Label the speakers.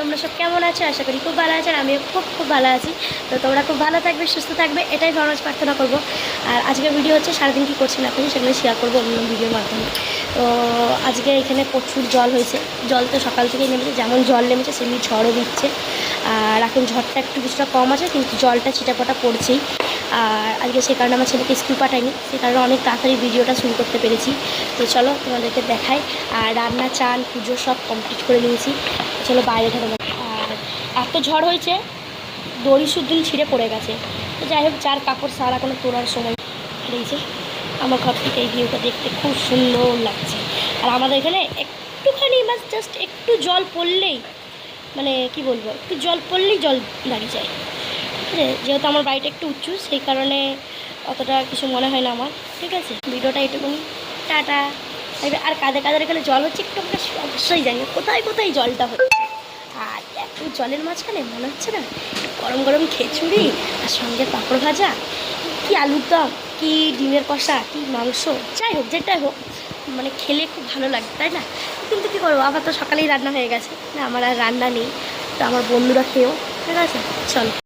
Speaker 1: তোমরা সব কেমন আছো? আশা করি খুব ভালো আছো। আমিও খুব ভালো আছি। তো তোমরা খুব ভালো থাকবে, সুস্থ থাকবে, এটাই ভগবানের প্রার্থনা করবো। আর আজকের ভিডিও হচ্ছে সারাদিন কী করছি না করছি সেগুলো শেয়ার করবো অন্য ভিডিওর মাধ্যমে। তো আজকে এখানে প্রচুর জল হয়েছে। জল তো সকাল থেকেই নেমেছে, যেমন জল নেমেছে সেমনি ঝড়ও দিচ্ছে। আর এখন ঝড়টা একটু কিছুটা কম আছে, কিন্তু জলটা ছিটাফোটা পড়ছেই। আর আজকে সে কারণে আমার ছেলেকে স্কুল পাঠাইনি, সে কারণে অনেক তাড়াতাড়ি ভিডিওটা শুরু করতে পেরেছি। তো চলো তোমাদেরকে দেখাই। আর রান্না, চান, পুজো সব কমপ্লিট করে নিয়েছি। চলো বাইরে থেকে। আর এত ঝড় হয়েছে, দড়ি শুদ্ধ ছিঁড়ে পড়ে গেছে। তো যাই হোক, যার কাপড় সারা কোনো তোলার সময় রয়েছে। আমার ঘর থেকে এই ভিউটা দেখতে খুব সুন্দর লাগছে। আর আমাদের এখানে একটুখানি জাস্ট একটু জল পড়লেই, মানে কি বলবো, একটু জল পড়লেই জল দাঁড়িয়ে যায়। ঠিক আছে, যেহেতু আমার বাড়িটা একটু উঁচু, সেই কারণে অতটা কিছু মনে হয় না আমার। ঠিক আছে, ভিডিওটা এটুকুনি, টাটা। আর কাঁধে এখানে জল হচ্ছে, একটু আমরা অবশ্যই জানি কোথায় কোথায় জলটা হচ্ছে। আর এত জলের মাঝখানে মনে হচ্ছে না গরম গরম খিচুড়ি আর সঙ্গে পাঁপড় ভাজা, কি আলুর দম, কি ডিমের কষা, কি মাংস, যাই হোক যেটাই হোক, মানে খেলে খুব ভালো লাগে, তাই না? কিন্তু কী করবো, আবার তো সকালেই রান্না হয়ে গেছে না, আমার আর রান্না নেই। তো আমার বন্ধুরা খেয়েও, ঠিক আছে, চলো।